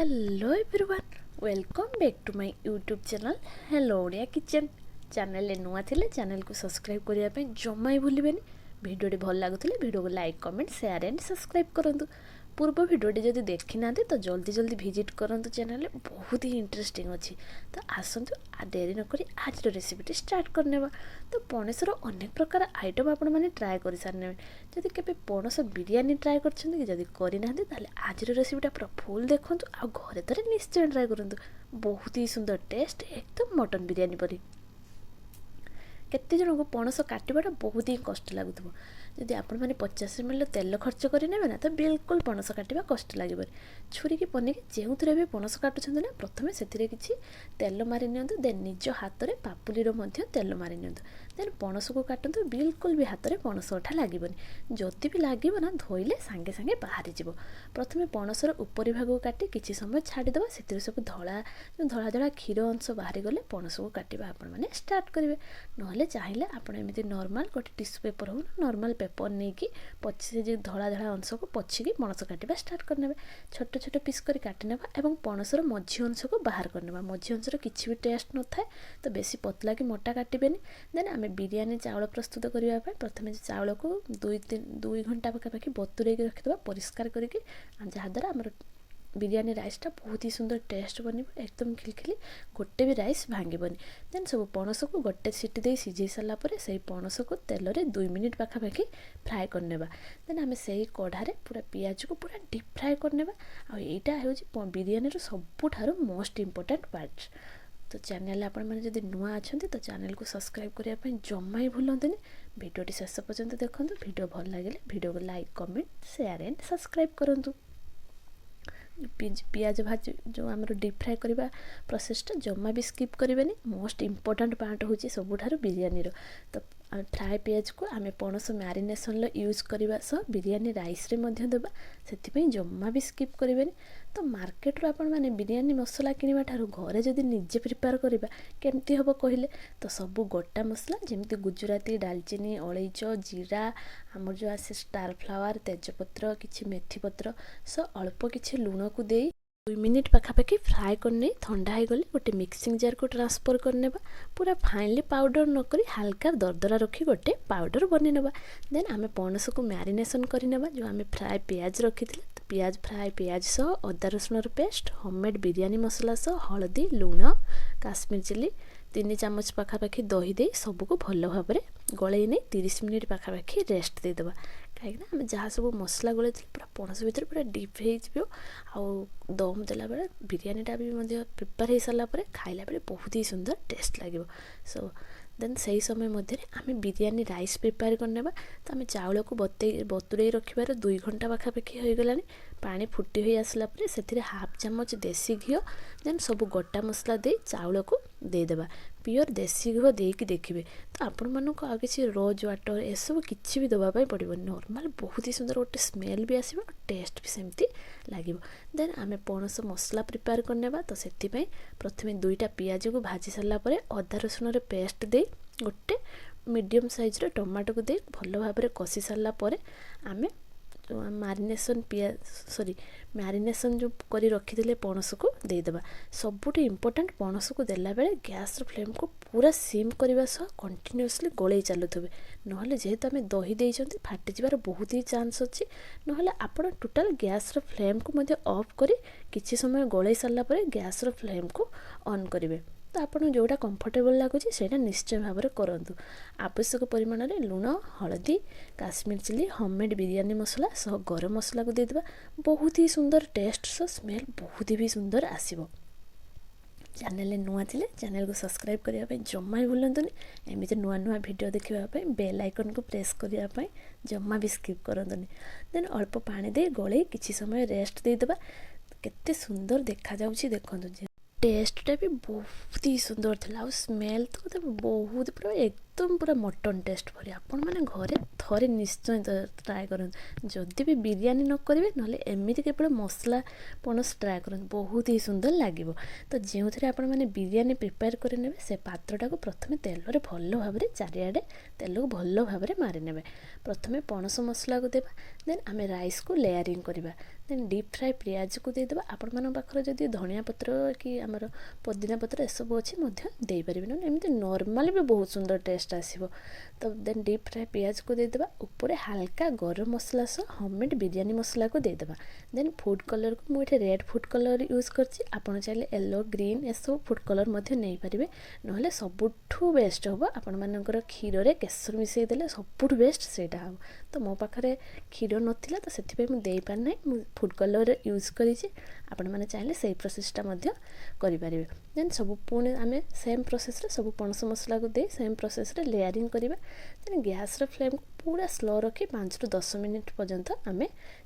Hello everyone welcome back to my YouTube channel हेलोडिया kitchen channel नुआ थिले channel को subscribe करिया पे जम्मा ही भूलिबेनी। वीडियो भल लागुले वीडियो को like comment share and subscribe करूँ। पूर्व वीडियो जदि देखी ना तो जल्दी जल्दी विजिट करूँ चैनल बहुत ही इंटरेस्टिंग अच्छी। तो आसतु डेरी नक आज रेसिपी स्टार्ट करने। तो पणसर अनेक प्रकार आइटम आपण मैंने ट्राए कर सारे जदि केबे पणस बिरियानी ट्राए करना आज रेसिपीटा पूरा फुल देखूँ आ घरे थे निश्चय ट्राए करूँ। बहुत ही सुंदर टेस्ट एकदम मटन बिरियानी परी। केते जन को पणस काटवाटा बहुत ही कष्ट लगुव जदि आपण मैंने 50 ml तेल खर्च करें ना तो बिल्कुल पणस काटा कष्ट लगे। छुरी की पनी जो थे भी पणस काटुं ना प्रथम से किसी तेल मारी नियंतु देन निज हाथ में पापुलीर तेल मारी नियंतु देन पणस को काटतु बिल्कुल भी हाथ में पणस अठा लगे जदि भी लगे ना धोइले सांगे सांगे बाहरी जीव। प्रथम पणसर उपरी भाग को काटी किसी समय छाड़ीदे से सब धला धला धला क्षीर अंश बाहरी गले पणस को काटा आपण मैंने स्टार्ट करेंगे। ना चाहिए आपड़ एमती नॉर्मल गोटे टिश्यू पेपर हो नॉर्मल पेपर नहीं कि पछी जो धला धला अंश को पछिकी पणस काटा स्टार्ट करने। छोट छोट पीस कर काटिने और पणसर मझी अंश को बाहर करने। मझी अंशर किसी भी टेस्ट न थाए तो बेसी पतला कि मोटा काटेनि। देन आम बिरियानी चाउल प्रस्तुत करने प्रथम चाउल को 2 घंटा पाखापाखि बतुरे रखिदेवा परिष्कार करके जहाँद्वारा आम बिरियानी राइसटा बहुत ही सुंदर टेस्ट बन एकदम खिलखिली गोटे भी राइस भांगबनी। देन सब पणस को गोटे सीटी दे सीझे सारापर से पणस को तेल रे 2 मिनिट पाखापाखि फ्राए करने। देन आम से कढ़ारे पूरा पियाज को पूरा डीप फ्राए करने। आईटा हूँ बिरियानी सबुठार मोस्ट इम्पोर्टाट पार्ट। तो चैनल आपण मैंने जब नुआ अच्छा तो चैनल को सब्सक्राइब करने जम्मा ही भूलते। वीडियोटी शेष पर्यंत देखो। वीडियो भल लगे वीडियो को like comment share and subscribe करूँ। पियाज भाज जो आम डीप फ्राए करवा प्रोसेसटा जम्मा भी स्किप करेंगे। मोस्ट इम्पोर्टाट पार्ट हूँ सबुठार बिरियानी। तो फ्राए पियाज को आम पणस मैरिनेसन यूज करने सह बिरियानी राइस रे मध्य देबा से जम्मा भी स्किप करेंगे। तो मार्केट रू आपण मैंने बिरियानी मसला किणवा ठारू घरे जदि निजे प्रिपेयर करवा केमती हम कहले तो सबू गोटा मसला जमती गुजराती दालचीनी अलैच जीरा आमर जो आसे स्टार फ्लावर तेजपत्र किसी मेथी पत्र सो अल्प किसी लुण को दे 2 मिनिट पाखापाखि फ्राए करने ठंडा हो गले गोटे मिक्सिंग जार को ट्रांसफर करने। पूरा फाइनली पाउडर नक हाल्का दरदरा रखी गोटे पाउडर बन ना। देन आम पणस को मैरिनेसन करने जो आम फ्राए पियाज रखी पियाज फ्राए पियाज सह अदा रसुण पेस्ट होममेड बिरियानी मसला सह हलदी लुण काश्मीर चिली 3 चामच पाखापाखि दही दे सबको भल भाव में गलई नहीं 30 मिनिट पाखापाखि रेस्ट देदेबा। कहीं आम जहाँ सब मसला गलई पूरा पणस भर पूरा डीप हो दम देला बेले बिरियानीटा भी प्रिपेयर हो सारापर खाइला बेले बहुत ही सुंदर टेस्ट लगे। सो देन से समय मध्य आम बिरियानी राइस प्रिपेयर करने। तो आम चाउल को बतुरे रखिबार 2 घंटा पाखापाखि हो गलानी। पानी फुटी हो आसला से हाफ चामच देसी घी देन सब गोटा मसला दे चाउल को देदेबा। प्योर देसी घी देकी देखिए तो आपण मानक आ किसी रोज वाटर एसबू किसी भी दवाई पड़ो नॉर्मल बहुत ही सुंदर गोटे स्मेल भी आसो टेस्ट भी सेमती लगे। देन आम पणस मसला प्रिपेयर करने। तो से प्रथम 2टा पियाज को भाजी सारापर अदा रसुण पेस्ट दे गोटे मीडियम साइज टमाटो को दे भल भाव में कषि सारापर आम मैरिनेसन मैरिनेसन जो करी रखी पणस को देदेबा। सबुठ इम्पोर्टाट पणस को देला बेले गैस फ्लेम को पूरा सिम करने सह कंटिन्यूअसली गोले चलुवे ना जेहेतु आम दही देइछंती फाटी जीवार बहुत ही चांस अच्छी। ना आप टोटाल गैस फ्लेम को ऑफ करी किसी समय गोले सारापर गैस फ्लेम को ऑन करेंगे। तो आपको जोटा कंफर्टेबल लगुच से निश्चय भाव में करूँ। आवश्यक परिमाण में लुण हलदी काश्मीर चिली होममेड बिरियानी मसला सह गरम मसला को देदेबा। बहुत ही सुंदर टेस्ट सह स्मेल बहुत ही भी सुंदर आसीबो। चैनल नुआ थिले चैनल को सब्सक्राइब करने जम्मा ही भूलतुनि। एमती नुआ नुआ वीडियो देखापी बेल आइकन को प्रेस करने जम्मा भी स्किप करतुनि। देन अल्प पानी दे गले किसी समय रेस्ट देदेबा। केते सुंदर देखा जाउछि देखंतु। टेस्टटा भी बहुत ही सुंदर था स्मेल तो बहुत पूरा एकदम एकदम पूरा मटन टेस्ट भरी आपण मैंने घरे थरे निश्चय ट्राए करन जदि भी बिरयानी न करेंगे ना एमती केवल मसला पणस ट्राए करन बहुत ही सुंदर लगे। तो जो थे आपण मैंने बिरयानी प्रिपेयर करे से पात्रटा को प्रथम तेल भल भाव चारिआडे तेल को भल भाव मारिने। प्रथम पणस मसला को देवा देन आम राइस को लेयरिंग करवा देन डीप फ्राए पियाज को देदेवा। आपण मान पाखर जदि धनिया पत्र कि आमर पुदीना पत्र एसबू अच्छी दे पारे ना एमती नॉर्मल भी बहुत सुंदर टेस्ट आसीबो। तो देन डीप फ्राए पियाज को देदेवा ऊपर हल्का गरम मसला सह होममेड बिरयानी मसला को देदेवा। देन फूड कलर को मुझे रेड फूड कलर यूज करछि आपण चाहिए येलो ग्रीन एसबू फूड कलर नहीं पारे ना सबुठू बेस्ट हम आपण मानकर क्षीर रे केसर मिसई देले सबुठू बेस्ट सेटा हम। तो मो पाखरे क्षीर नथिला तो सेति मु देई पार नै मु फूड कलर यूज करिछि आपण माने चाहिए सही प्रोसेसटा करि पारिबे। देन सब पुणे आम सेम प्रोसेस रे सब पणस मसला को दे सेम प्रोसेस रे लेयरिंग करवा। देन गैस रो फ्लेम को पूरा स्लो रखी 5 ରୁ 10 मिनिट पर्यंत आम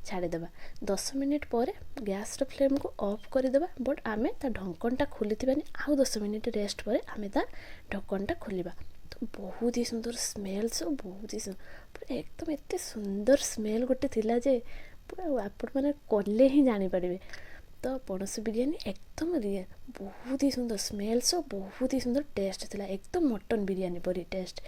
छाड़ीदेवा। 10 मिनिट पर गैस रो फ्लेम को ऑफ करदेवा बट आम ता ढक्कनटा खोली आउ 10 मिनिट रेस्ट पर आम ता ढक्कनटा खोलिबा। तो बहुत ही सुंदर स्मेल सब बहुत ही पूरा एकदम एत सुंदर स्मेल गोटे थिला जे पूरा आपण मैंने कले ही जानीपारे। तो पणस बिरयानी एकदम बहुत ही सुंदर स्मेल सब बहुत ही सुंदर टेस्ट थिला एकदम मटन बिरयानी परी टेस्ट।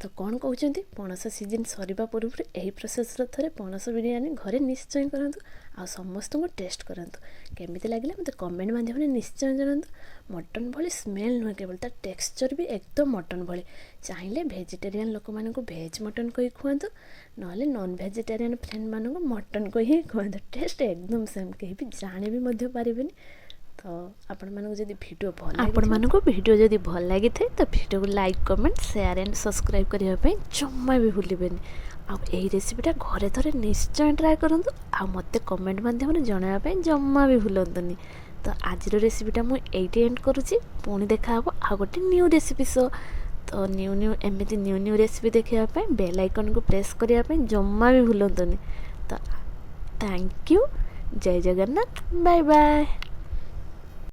तो कौन कहते पणस सीजन सरिबा पूर्व यही प्रोसेस थे पणस बिरयानी घरे निश्चय करंतु आ समस्त को टेस्ट करंतु केमिति लागले मते कमेंट माध्यम निश्चय जानतु। मटन भली स्मेल नुहे केवल ता टेक्सचर भी एकदम मटन भली। चाहिए वेजिटेरियन लोक मानक भेज मटन कही खुआंतु नले नॉन वेजिटेरियन फ्रेंड मानक मटन को ही खुआंतु टेस्ट एकदम सेम कहीं भी जाने भी मध्य पारिबेनी। तो आपण मानक जदि वीडियो भल लगी थे तो वीडियो को like comment share and subscribe करने पे जम्मा भी भूलिबेनी। आ यही रेसिपीटा घरे थरे निश्चय ट्राए करंतु आ मते कमेंट माध्यम जणाया पे जम्मा भी भूलंतुनी। तो आज रेसिपीटा मु एइटे एंड करूची पुणी देखा हबो आ गोटे न्यू रेसिपी सो। तो न्यू एमती न्यू रेसिपी देखा बेल आइकन को प्रेस करने जम्मा भी भूलंतुनी। तो थैंक यू जय जगन्नाथ बाय बाय।